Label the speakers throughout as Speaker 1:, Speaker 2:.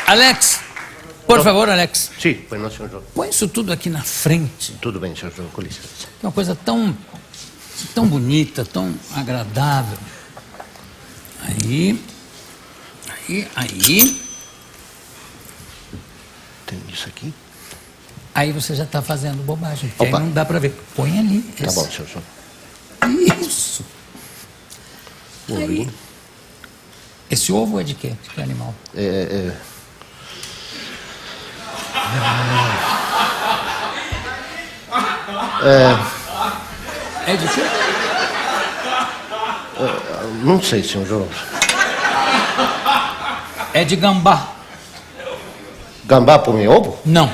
Speaker 1: Alex, por favor, Alex.
Speaker 2: Sim, pois não, senhor João.
Speaker 1: Põe isso tudo aqui na frente.
Speaker 2: Tudo bem, senhor João, com licença.
Speaker 1: É uma coisa tão bonita, tão agradável. Aí.
Speaker 2: Tem isso aqui?
Speaker 1: Aí você já está fazendo bobagem, porque aí
Speaker 2: Opa.
Speaker 1: não dá para ver. Põe ali.
Speaker 2: Tá bom, senhor João.
Speaker 1: Isso.
Speaker 2: Aí.
Speaker 1: Esse ovo é de quê? De que animal? É de quê?
Speaker 2: Não sei, senhor João.
Speaker 1: É de gambá.
Speaker 2: Gambá põe ovo?
Speaker 1: Não.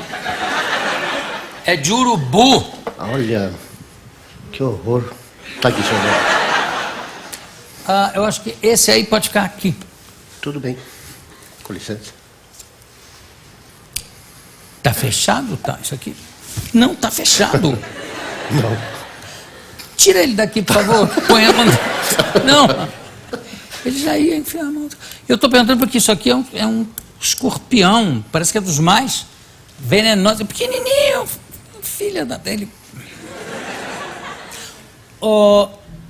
Speaker 1: É de urubu.
Speaker 2: Olha, que horror. Tá aqui, senhor João.
Speaker 1: Eu acho que esse aí pode ficar aqui.
Speaker 2: Tudo bem. Com licença.
Speaker 1: Tá fechado? Tá, isso aqui. Não, tá fechado.
Speaker 2: Não.
Speaker 1: Tira ele daqui, por favor. Põe a mão. Não. Ele já ia enfiar a mão. Eu estou perguntando porque isso aqui é um escorpião. Parece que é dos mais venenosos. É pequenininho. Filha da dele.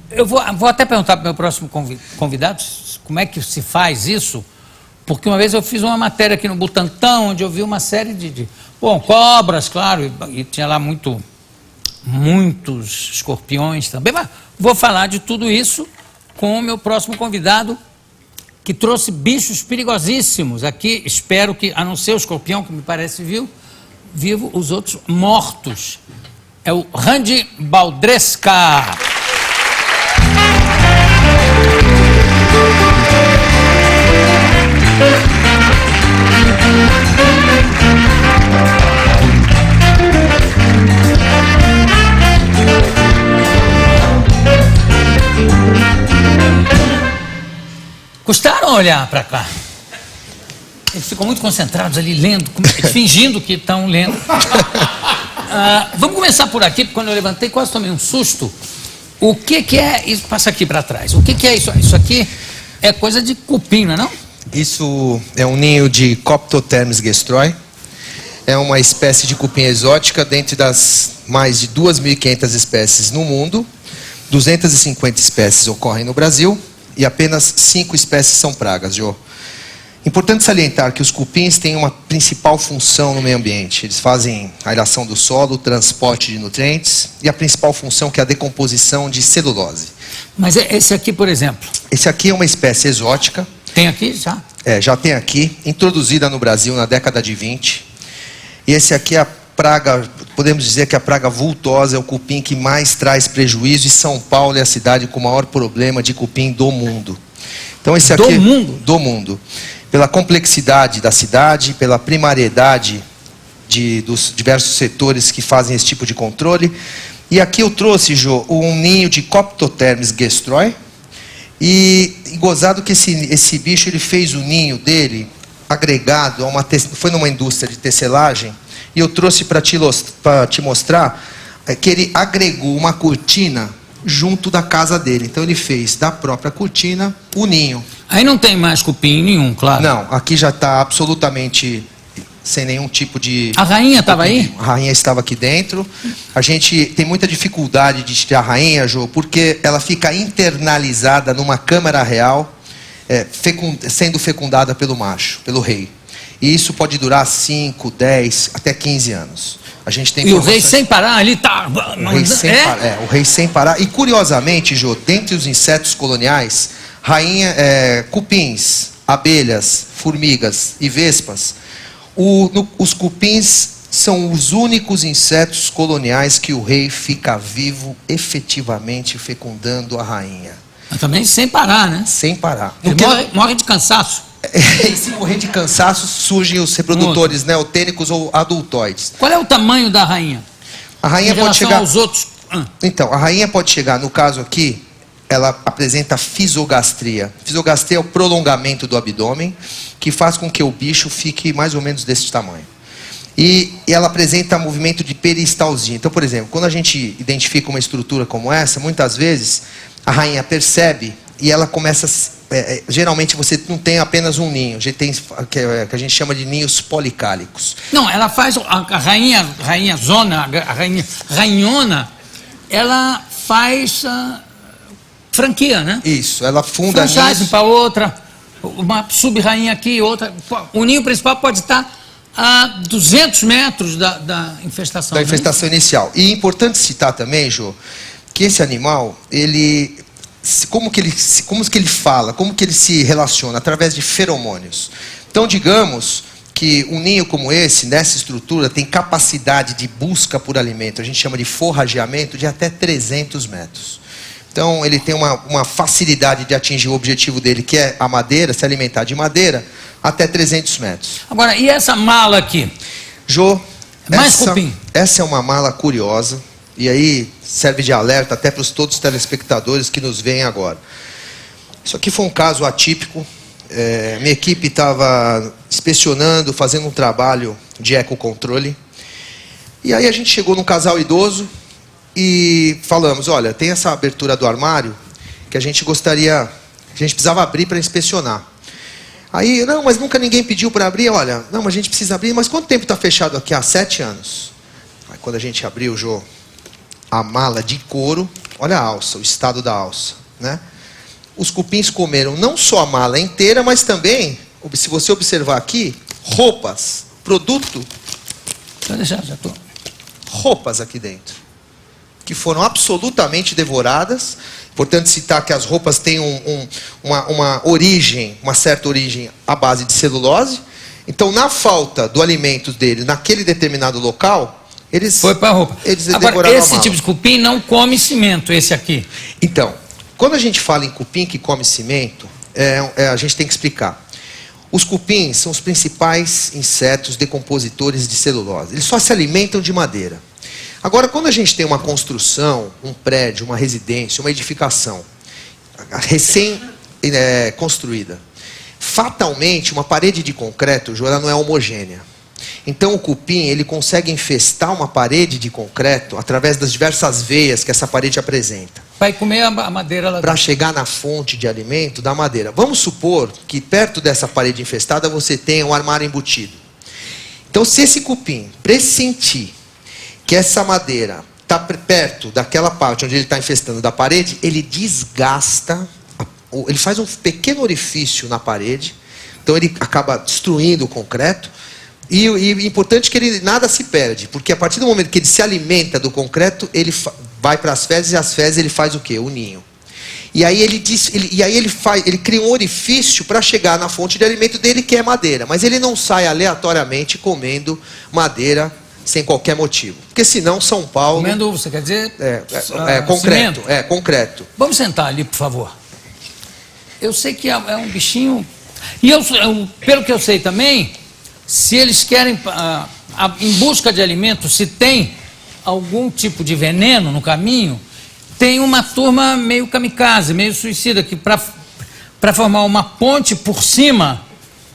Speaker 1: Eu vou até perguntar para o meu próximo convidado como é que se faz isso. Porque uma vez eu fiz uma matéria aqui no Butantã, onde eu vi uma série de cobras, claro, e tinha lá muitos escorpiões também. Mas vou falar de tudo isso com o meu próximo convidado, que trouxe bichos perigosíssimos aqui. Espero que, a não ser o escorpião, que me parece vivo, os outros mortos. É o Randy Baldresca. Custaram olhar para cá. Eles ficam muito concentrados ali lendo, fingindo que estão lendo. Vamos começar por aqui, porque quando eu levantei quase tomei um susto. O que é isso? Passa aqui para trás. O que é isso? Isso aqui é coisa de cupim, não é não?
Speaker 3: Isso é um ninho de Coptotermes gestroi. É uma espécie de cupim exótica dentre das mais de 2.500 espécies no mundo. 250 espécies ocorrem no Brasil e apenas 5 espécies são pragas, Jô. Importante salientar que os cupins têm uma principal função no meio ambiente. Eles fazem a aeração do solo, o transporte de nutrientes e a principal função, que é a decomposição de celulose.
Speaker 1: Mas esse aqui, por exemplo?
Speaker 3: Esse aqui é uma espécie exótica.
Speaker 1: Tem aqui já?
Speaker 3: Já tem aqui, introduzida no Brasil na década de 20. E esse aqui é a praga, podemos dizer que a praga vultosa é o cupim que mais traz prejuízo, e São Paulo é a cidade com o maior problema de cupim do mundo. Então esse aqui, do mundo. Pela complexidade da cidade, pela primariedade dos diversos setores que fazem esse tipo de controle. E aqui eu trouxe, Jô, um ninho de Coptotermes gestroi. E gozado que esse bicho, ele fez o ninho dele agregado a foi numa indústria de tecelagem. E eu trouxe para te mostrar que ele agregou uma cortina junto da casa dele. Então ele fez da própria cortina o ninho.
Speaker 1: Aí não tem mais cupim nenhum, claro.
Speaker 3: Não, aqui já está absolutamente sem nenhum tipo de...
Speaker 1: A rainha estava aí?
Speaker 3: A rainha estava aqui dentro. A gente tem muita dificuldade de tirar a rainha, Jô, porque ela fica internalizada numa câmara real, sendo fecundada pelo macho, pelo rei. E isso pode durar 5, 10, até 15 anos. A gente tem
Speaker 1: o rei sem parar ali tá...
Speaker 3: O rei sem parar. E curiosamente, Jô, dentre os insetos coloniais, cupins, abelhas, formigas e vespas, os cupins são os únicos insetos coloniais que o rei fica vivo efetivamente fecundando a rainha.
Speaker 1: Mas também sem parar, né?
Speaker 3: Sem parar.
Speaker 1: Ele morre de cansaço.
Speaker 3: E se morrer de cansaço, surgem os reprodutores neotênicos ou adultoides.
Speaker 1: Qual é o tamanho da rainha?
Speaker 3: A rainha pode chegar
Speaker 1: aos outros.
Speaker 3: Então, a rainha pode chegar, no caso aqui, ela apresenta fisogastria. Fisogastria é o prolongamento do abdômen, que faz com que o bicho fique mais ou menos desse tamanho. E ela apresenta movimento de peristalsia. Então, por exemplo, quando a gente identifica uma estrutura como essa, muitas vezes a rainha percebe e ela começa geralmente você não tem apenas um ninho, a gente tem que a gente chama de ninhos policálicos.
Speaker 1: Não, ela faz a rainha zona, a rainhona, ela faz franquia, né?
Speaker 3: Isso, ela funda
Speaker 1: franchise para outra, uma sub-rainha aqui, outra. O ninho principal pode estar a 200 metros da infestação.
Speaker 3: Da infestação inicial. E é importante citar também, Jô, que esse animal, como que ele fala, como que ele se relaciona? Através de feromônios. Então, digamos que um ninho como esse, nessa estrutura, tem capacidade de busca por alimento, a gente chama de forrageamento, de até 300 metros. Então, ele tem uma facilidade de atingir o objetivo dele, que é a madeira, se alimentar de madeira, até 300 metros.
Speaker 1: Agora, e essa mala aqui?
Speaker 3: Jô,
Speaker 1: Mais cupim.
Speaker 3: Essa é uma mala curiosa, e aí serve de alerta até para todos os telespectadores que nos veem agora. Isso aqui foi um caso atípico. Minha equipe estava inspecionando, fazendo um trabalho de ecocontrole. E aí a gente chegou num casal idoso e falamos, olha, tem essa abertura do armário que a gente precisava abrir para inspecionar. Aí, não, mas nunca ninguém pediu para abrir. Olha, não, mas a gente precisa abrir. Mas quanto tempo está fechado aqui? Há 7 anos. Aí quando a gente abriu, Jô, a mala de couro, olha a alça, o estado da alça, né? Os cupins comeram não só a mala inteira, mas também, se você observar aqui, roupas, produto.
Speaker 1: Pode deixar, já estou.
Speaker 3: Roupas aqui dentro, que foram absolutamente devoradas. Importante citar que as roupas têm uma certa origem à base de celulose. Então, na falta do alimento dele, naquele determinado local, eles...
Speaker 1: Foi para a roupa. Agora, esse tipo de cupim não come cimento, esse aqui.
Speaker 3: Então, quando a gente fala em cupim que come cimento, a gente tem que explicar. Os cupins são os principais insetos decompositores de celulose. Eles só se alimentam de madeira. Agora, quando a gente tem uma construção, um prédio, uma residência, uma edificação recém-construída, fatalmente, uma parede de concreto, ela não é homogênea. Então, o cupim, ele consegue infestar uma parede de concreto através das diversas veias que essa parede apresenta.
Speaker 1: Vai comer a madeira lá dentro.
Speaker 3: Para chegar na fonte de alimento da madeira. Vamos supor que perto dessa parede infestada você tenha um armário embutido. Então, se esse cupim pressentir que essa madeira está perto daquela parte onde ele está infestando da parede, ele desgasta, ele faz um pequeno orifício na parede, então ele acaba destruindo o concreto, e importante que ele nada se perde, porque a partir do momento que ele se alimenta do concreto, ele vai para as fezes, e as fezes ele faz o quê? O ninho. E aí ele cria um orifício para chegar na fonte de alimento dele, que é madeira, mas ele não sai aleatoriamente comendo madeira sem qualquer motivo. Porque senão São Paulo...
Speaker 1: Comendo, você quer dizer?
Speaker 3: Concreto. Concreto.
Speaker 1: Vamos sentar ali, por favor. Eu sei que é um bichinho... E pelo que eu sei também, se eles querem, em busca de alimento, se tem algum tipo de veneno no caminho, tem uma turma meio kamikaze, meio suicida, que para formar uma ponte por cima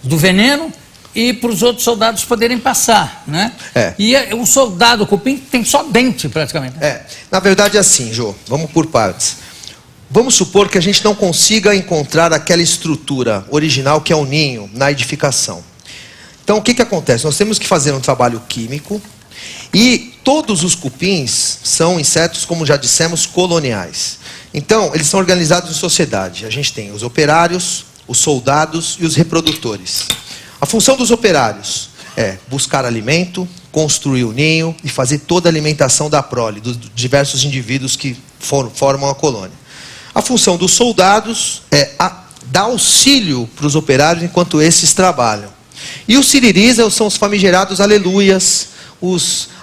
Speaker 1: do veneno... e para os outros soldados poderem passar, né? E o soldado, o cupim, tem só dente, praticamente.
Speaker 3: Na verdade é assim, Jô, vamos por partes. Vamos supor que a gente não consiga encontrar aquela estrutura original que é o ninho na edificação. Então, o que acontece? Nós temos que fazer um trabalho químico e todos os cupins são insetos, como já dissemos, coloniais. Então, eles são organizados em sociedade. A gente tem os operários, os soldados e os reprodutores. A função dos operários é buscar alimento, construir o ninho e fazer toda a alimentação da prole, dos diversos indivíduos que formam a colônia. A função dos soldados é dar auxílio para os operários enquanto esses trabalham. E os siriris são os famigerados aleluias,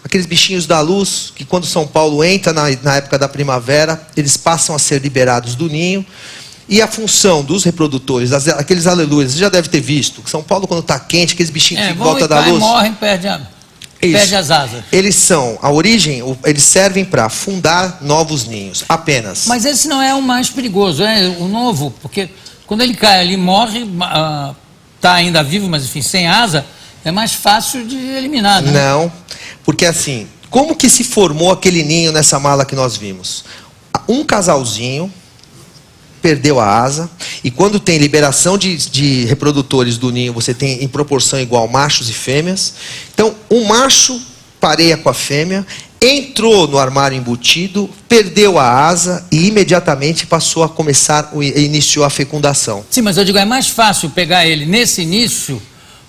Speaker 3: aqueles bichinhos da luz, que quando São Paulo entra na época da primavera, eles passam a ser liberados do ninho. E a função dos reprodutores, aqueles aleluias, você já deve ter visto, que São Paulo quando está quente, aqueles bichinhos que voltam da luz...
Speaker 1: morrem, perde as asas.
Speaker 3: Eles são, a origem, eles servem para fundar novos ninhos, apenas.
Speaker 1: Mas esse não é o mais perigoso, é o novo, porque quando ele cai ali, morre, está ainda vivo, mas enfim, sem asa, é mais fácil de eliminar, né?
Speaker 3: Não, porque assim, como que se formou aquele ninho nessa mala que nós vimos? Um casalzinho... perdeu a asa, e quando tem liberação de reprodutores do ninho, você tem em proporção igual machos e fêmeas. Então, um macho pareia com a fêmea, entrou no armário embutido, perdeu a asa e imediatamente iniciou a fecundação.
Speaker 1: Sim, mas eu digo, é mais fácil pegar ele nesse início,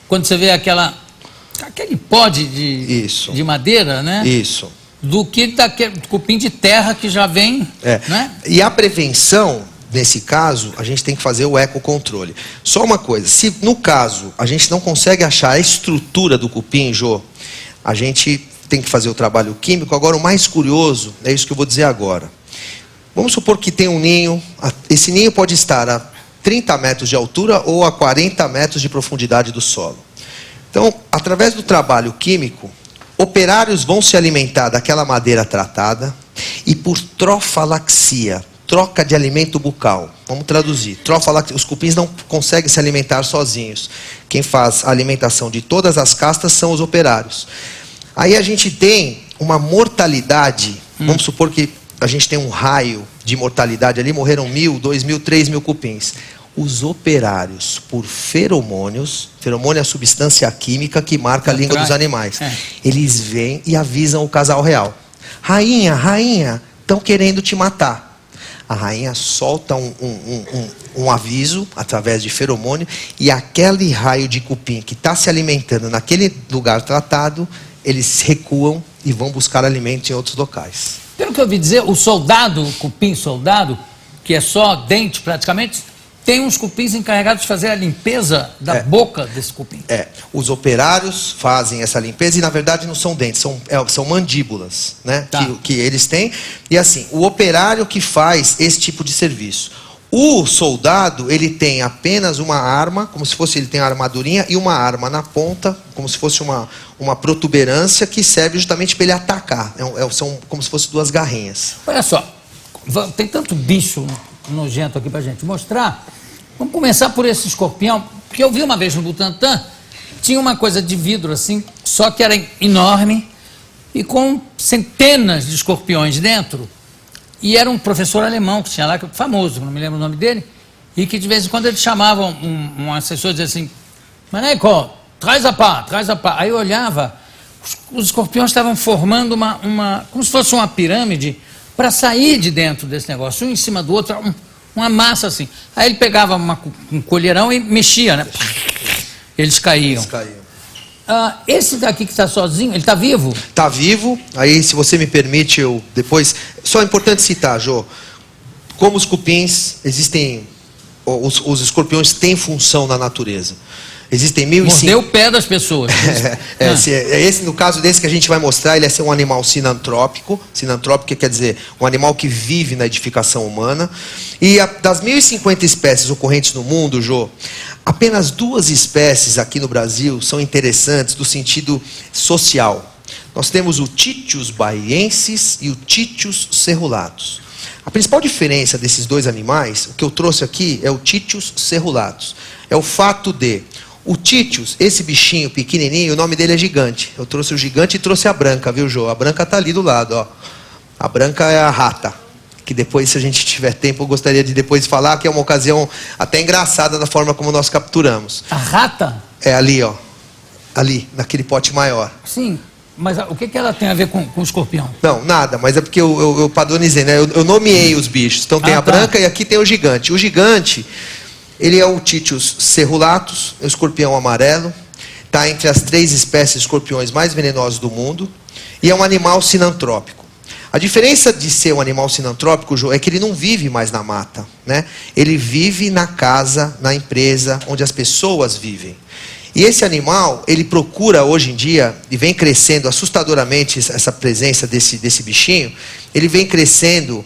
Speaker 1: quando você vê aquele pó de madeira, né?
Speaker 3: Isso.
Speaker 1: Do que daquele cupim de terra que já vem, né?
Speaker 3: E a prevenção, nesse caso, a gente tem que fazer o ecocontrole. Só uma coisa, se no caso a gente não consegue achar a estrutura do cupim, Jô, a gente tem que fazer o trabalho químico. Agora, o mais curioso é isso que eu vou dizer agora. Vamos supor que tem um ninho, esse ninho pode estar a 30 metros de altura ou a 40 metros de profundidade do solo. Então, através do trabalho químico, operários vão se alimentar daquela madeira tratada e por trofalaxia, troca de alimento bucal. Vamos traduzir. Trofalaxia, os cupins não conseguem se alimentar sozinhos. Quem faz a alimentação de todas as castas são os operários. Aí a gente tem uma mortalidade, vamos supor que a gente tem um raio de mortalidade ali, morreram 1.000, 2.000, 3.000 cupins. Os operários, por feromônios, feromônio é a substância química que marca a língua dos animais. Eles vêm e avisam o casal real. Rainha, rainha, estão querendo te matar. A rainha solta um aviso através de feromônio e aquele raio de cupim que está se alimentando naquele lugar tratado, eles recuam e vão buscar alimento em outros locais.
Speaker 1: Pelo que eu ouvi dizer, o cupim soldado, que é só dente praticamente, tem uns cupins encarregados de fazer a limpeza da boca desse cupim.
Speaker 3: Os operários fazem essa limpeza e na verdade não são dentes, são mandíbulas, né?
Speaker 1: Tá.
Speaker 3: Que eles têm. E assim, o operário que faz esse tipo de serviço. O soldado, ele tem apenas uma arma, como se fosse, ele tem a armadurinha e uma arma na ponta, como se fosse uma protuberância que serve justamente para ele atacar. São como se fossem duas garrinhas.
Speaker 1: Olha só, tem tanto bicho nojento aqui pra gente mostrar. Vamos começar por esse escorpião, porque eu vi uma vez no Butantã, tinha uma coisa de vidro assim, só que era enorme e com centenas de escorpiões dentro. E era um professor alemão que tinha lá, famoso, não me lembro o nome dele, e que de vez em quando eles chamavam um assessor e dizia assim: Maneco, traz a pá. Aí eu olhava, os escorpiões estavam formando como se fosse uma pirâmide para sair de dentro desse negócio, um em cima do outro, uma massa assim. Aí ele pegava um colherão e mexia, né? Eles caíam. Esse daqui que está sozinho, ele está vivo?
Speaker 3: Está vivo. Aí, se você me permite, eu depois... Só é importante citar, Jô, como os cupins, existem... Os escorpiões têm função na natureza. Existem 1.500...
Speaker 1: Mordeu o pé das pessoas.
Speaker 3: No caso desse que a gente vai mostrar, ele é ser um animal sinantrópico. Sinantrópico quer dizer um animal que vive na edificação humana. E das 1.050 espécies ocorrentes no mundo, Jô, apenas 2 espécies aqui no Brasil são interessantes do sentido social. Nós temos o Titius baiensis e o Titius cerulatus. A principal diferença desses 2 animais, o que eu trouxe aqui, é o Titius cerulatus. É o fato de... O Titius, esse bichinho pequenininho, o nome dele é gigante. Eu trouxe o gigante e trouxe a branca, viu, Jô? A branca está ali do lado, ó. A branca é a rata. Que depois, se a gente tiver tempo, eu gostaria de depois falar, que é uma ocasião até engraçada da forma como nós capturamos.
Speaker 1: A rata?
Speaker 3: É ali, ó. Ali, naquele pote maior.
Speaker 1: Sim, mas o que ela tem a ver com o escorpião?
Speaker 3: Não, nada, mas é porque eu padronizei, né? Eu nomeei os bichos. Então tem a branca e aqui tem o gigante. O gigante... Ele é o Titius cerulatus, é o escorpião amarelo, está entre as 3 espécies de escorpiões mais venenosos do mundo, e é um animal sinantrópico. A diferença de ser um animal sinantrópico, Jô, é que ele não vive mais na mata, né? Ele vive na casa, na empresa, onde as pessoas vivem. E esse animal, ele procura hoje em dia, e vem crescendo assustadoramente essa presença desse bichinho, ele vem crescendo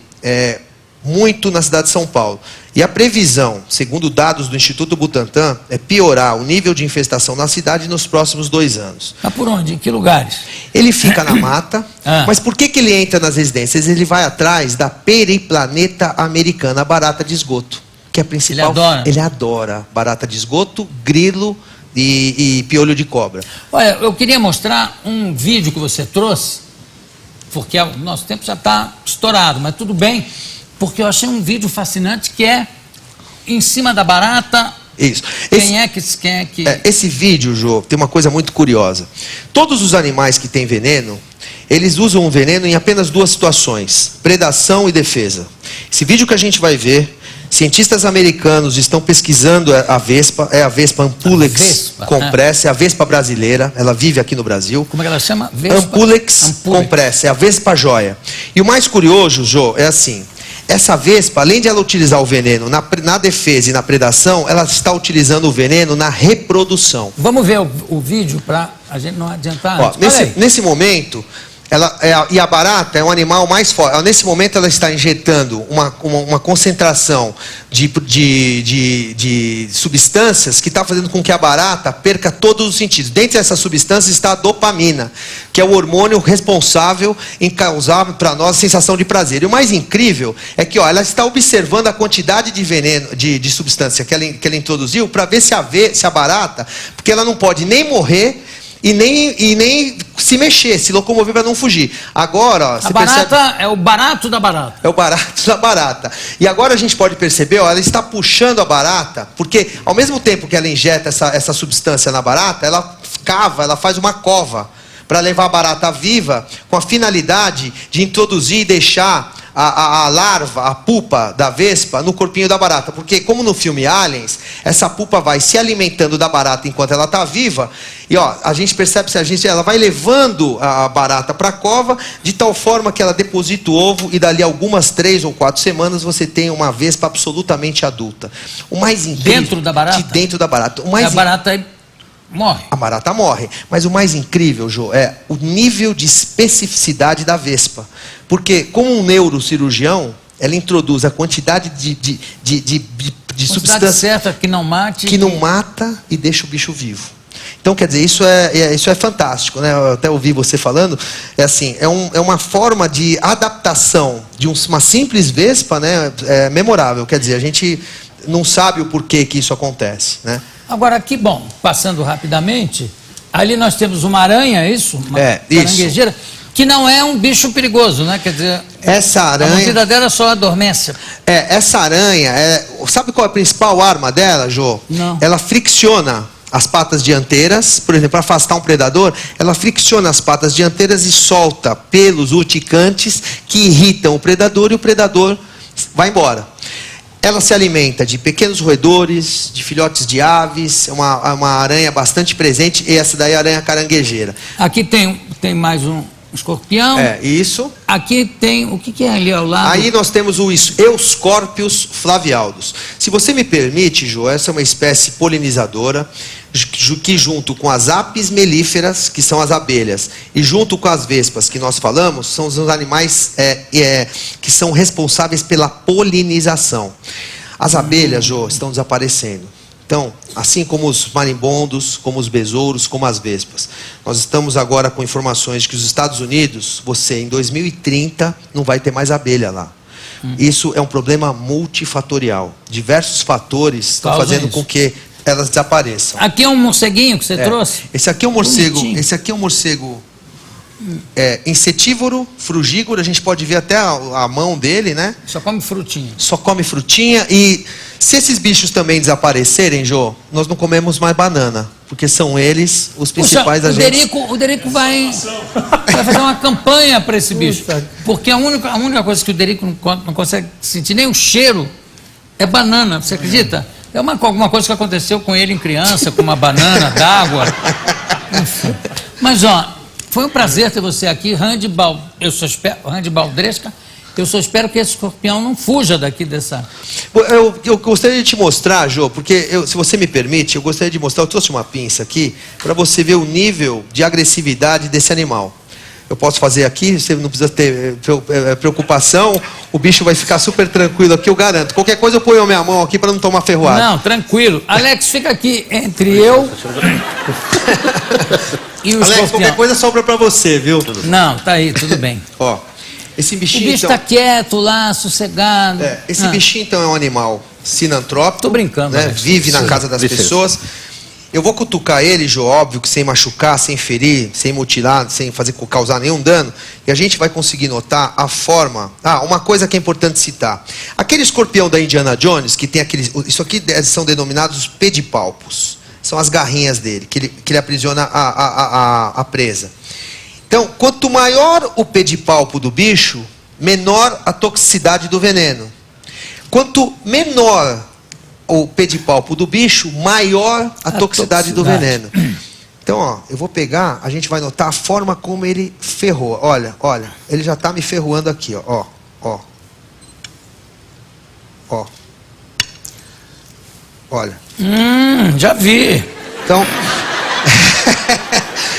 Speaker 3: muito na cidade de São Paulo. E a previsão, segundo dados do Instituto Butantã, é piorar o nível de infestação na cidade nos próximos 2 anos.
Speaker 1: Mas por onde? Em que lugares?
Speaker 3: Ele fica na mata, mas por que ele entra nas residências? Ele vai atrás da periplaneta americana, a barata de esgoto, que é a principal. Ele adora barata de esgoto, grilo e piolho de cobra.
Speaker 1: Olha, eu queria mostrar um vídeo que você trouxe, porque o nosso tempo já está estourado, mas tudo bem, porque eu achei um vídeo fascinante que é em cima da barata.
Speaker 3: Isso.
Speaker 1: Quem é que...
Speaker 3: Esse vídeo, Jô, tem uma coisa muito curiosa. Todos os animais que têm veneno, eles usam o veneno em apenas duas situações: predação e defesa. Esse vídeo que a gente vai ver, cientistas americanos estão pesquisando a vespa, é a vespa Ampulex compressa, é a vespa brasileira, ela vive aqui no Brasil.
Speaker 1: Como é que ela chama? Vespa?
Speaker 3: Ampulex compressa, é a vespa joia. E o mais curioso, Jô, é assim: essa vespa, além de ela utilizar o veneno na defesa e na predação, ela está utilizando o veneno na reprodução.
Speaker 1: Vamos ver o vídeo para a gente não adiantar.
Speaker 3: Ó, nesse momento, e a barata é um animal mais forte. Nesse momento ela está injetando uma concentração de substâncias que está fazendo com que a barata perca todos os sentidos. Dentre essas substâncias está a dopamina, que é o hormônio responsável em causar para nós a sensação de prazer. E o mais incrível é que ela está observando a quantidade de veneno, de substância que ela introduziu, para ver se a barata, porque ela não pode nem morrer e nem se mexer, se locomover para não fugir. Agora, ó,
Speaker 1: a barata é o barato da barata.
Speaker 3: É o barato da barata. E agora a gente pode perceber, ó, ela está puxando a barata, porque ao mesmo tempo que ela injeta essa substância na barata, ela faz uma cova para levar a barata viva, com a finalidade de introduzir e deixar a larva, a pupa da vespa no corpinho da barata. Porque, como no filme Aliens, essa pupa vai se alimentando da barata enquanto ela está viva. E ó, a gente percebe que ela vai levando a barata para a cova, de tal forma que ela deposita o ovo e dali algumas 3 ou 4 semanas você tem uma vespa absolutamente adulta. O mais incrível...
Speaker 1: Dentro da barata?
Speaker 3: Dentro da barata.
Speaker 1: A barata morre.
Speaker 3: A barata morre. Mas o mais incrível, Jô, é o nível de especificidade da vespa. Porque, como um neurocirurgião, ela introduz a quantidade de substância
Speaker 1: certa que não mate.
Speaker 3: Que não mata e deixa o bicho vivo. Então, quer dizer, isso é fantástico, né? Eu até ouvi você falando. É assim, é uma forma de adaptação de uma simples vespa, né? É memorável. Quer dizer, a gente não sabe o porquê que isso acontece, né?
Speaker 1: Agora aqui, bom, passando rapidamente, ali nós temos uma aranha, é isso? Uma caranguejeira, que não é um bicho perigoso, né? Quer dizer,
Speaker 3: essa aranha,
Speaker 1: a mordida dela só adormece.
Speaker 3: Essa aranha, sabe qual é a principal arma dela, Jô?
Speaker 1: Não.
Speaker 3: Ela fricciona as patas dianteiras, por exemplo, para afastar um predador, ela fricciona as patas dianteiras e solta pelos urticantes que irritam o predador e o predador vai embora. Ela se alimenta de pequenos roedores, de filhotes de aves, é uma aranha bastante presente, e essa daí é a aranha caranguejeira.
Speaker 1: Aqui tem mais um escorpião.
Speaker 3: Isso.
Speaker 1: Aqui tem, o que é ali ao lado?
Speaker 3: Aí nós temos o Euscorpius flavialdus. Se você me permite, Jô, essa é uma espécie polinizadora, que junto com as apis melíferas, que são as abelhas, e junto com as vespas que nós falamos, são os animais que são responsáveis pela polinização. As abelhas, Jô, estão desaparecendo. Então, assim como os marimbondos, como os besouros, como as vespas. Nós estamos agora com informações de que os Estados Unidos, em 2030, não vai ter mais abelha lá. Isso é um problema multifatorial. Diversos fatores estão fazendo com que elas desapareçam.
Speaker 1: Aqui é um morceguinho que você trouxe?
Speaker 3: Esse aqui é um morcego.
Speaker 1: Bonitinho.
Speaker 3: Esse aqui é um morcego insetívoro, frugívoro. A gente pode ver até a mão dele, né?
Speaker 1: Só come frutinha.
Speaker 3: Só come frutinha. E se esses bichos também desaparecerem, Jô, nós não comemos mais banana, porque são eles os principais agentes.
Speaker 1: O Derico vai fazer uma campanha para esse bicho, porque a única coisa que o Derico não consegue sentir nem o cheiro é banana. Você acredita? É alguma coisa que aconteceu com ele em criança, com uma banana d'água. Enfim. Mas, ó, foi um prazer ter você aqui, Randy Baldresca. Eu só espero que esse escorpião não fuja daqui dessa...
Speaker 3: Eu gostaria de te mostrar, Jô, porque, se você me permite, eu gostaria de mostrar, eu trouxe uma pinça aqui, para você ver o nível de agressividade desse animal. Eu posso fazer aqui, você não precisa ter preocupação, o bicho vai ficar super tranquilo aqui, eu garanto. Qualquer coisa eu ponho a minha mão aqui para não tomar ferroada.
Speaker 1: Não, tranquilo. Alex, fica aqui entre eu e o
Speaker 3: Alex,
Speaker 1: escorpião.
Speaker 3: qualquer coisa sobra para você, viu?
Speaker 1: Não, tá aí, tudo bem.
Speaker 3: Ó, esse bichinho...
Speaker 1: O bicho está quieto lá, sossegado.
Speaker 3: Esse bichinho, então, é um animal sinantrópico.
Speaker 1: Tô brincando,
Speaker 3: né?
Speaker 1: Alex.
Speaker 3: Vive na casa das pessoas. Eu vou cutucar ele, Jô, óbvio que sem machucar, sem ferir, sem mutilar, sem causar nenhum dano. E a gente vai conseguir notar a forma... uma coisa que é importante citar. Aquele escorpião da Indiana Jones, que tem aqueles... Isso aqui são denominados os pedipalpos. São as garrinhas dele, que ele aprisiona a presa. Então, quanto maior o pedipalpo do bicho, menor a toxicidade do veneno. Quanto menor o pedipalpo do bicho, maior a toxicidade do veneno. Então, ó, eu vou pegar, a gente vai notar a forma como ele ferrou. Olha, ele já está me ferroando aqui, ó. Olha.
Speaker 1: Já vi.
Speaker 3: Então...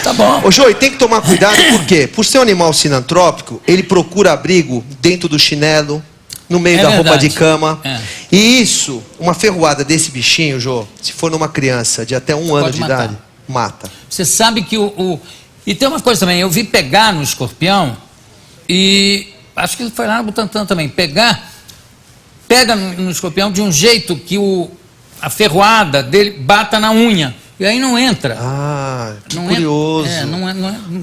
Speaker 1: Tá bom.
Speaker 3: Ô, Jô, e tem que tomar cuidado, por quê? Por ser um animal sinantrópico, ele procura abrigo dentro do chinelo, no meio da roupa de cama. E isso, uma ferroada desse bichinho, Jô, se for numa criança de até 1 ano de idade, mata.
Speaker 1: Você sabe que E tem uma coisa também, eu vi pegar no escorpião, e acho que ele foi lá no Butantan também, pega no escorpião de um jeito que a ferroada dele bata na unha. E aí não entra.
Speaker 3: Que curioso.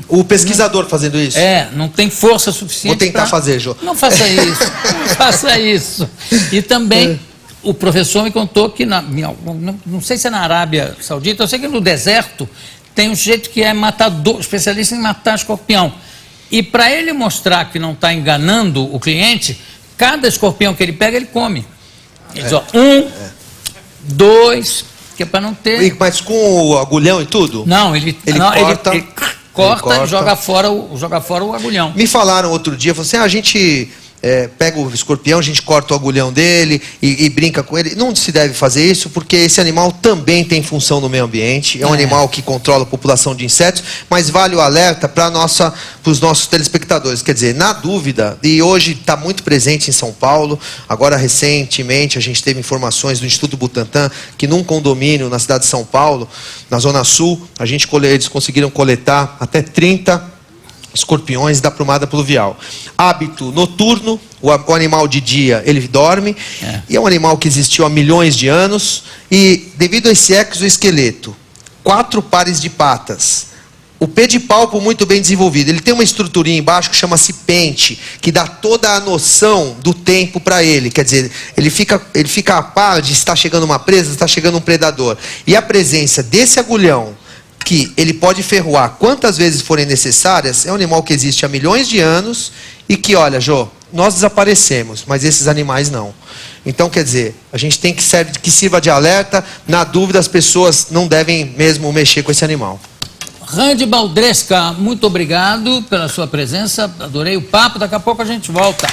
Speaker 3: O pesquisador fazendo isso?
Speaker 1: Não tem força suficiente.
Speaker 3: Vou tentar fazer, Jô.
Speaker 1: Não faça isso. Não faça isso. E também, o professor me contou que, não sei se é na Arábia Saudita, eu sei que no deserto tem um jeito que é matador, especialista em matar escorpião. E para ele mostrar que não está enganando o cliente, cada escorpião que ele pega, ele come. Ele diz, ó, 1, 2... que é para não ter...
Speaker 3: Mas com o agulhão e tudo?
Speaker 1: Não, ele corta e joga fora o agulhão.
Speaker 3: Me falaram outro dia, falaram assim, a gente pega o escorpião, a gente corta o agulhão dele e brinca com ele. Não se deve fazer isso, porque esse animal também tem função no meio ambiente. É um animal que controla a população de insetos, mas vale o alerta para os nossos telespectadores. Quer dizer, na dúvida, e hoje está muito presente em São Paulo, agora recentemente a gente teve informações do Instituto Butantan, que num condomínio na cidade de São Paulo, na Zona Sul, eles conseguiram coletar até 30 escorpiões da plumada pluvial. Hábito noturno, o animal de dia ele dorme, e é um animal que existiu há milhões de anos, e devido a esse exoesqueleto, 4 pares de patas, o pedipalpo muito bem desenvolvido, ele tem uma estruturinha embaixo que chama-se pente, que dá toda a noção do tempo para ele, quer dizer, ele fica a par de está chegando uma presa, está chegando um predador, e a presença desse agulhão, que ele pode ferroar quantas vezes forem necessárias, é um animal que existe há milhões de anos e que, olha, Jô, nós desaparecemos, mas esses animais não. Então, quer dizer, a gente tem que sirva de alerta, na dúvida as pessoas não devem mesmo mexer com esse animal.
Speaker 1: Randy Baldresca, muito obrigado pela sua presença, adorei o papo, daqui a pouco a gente volta.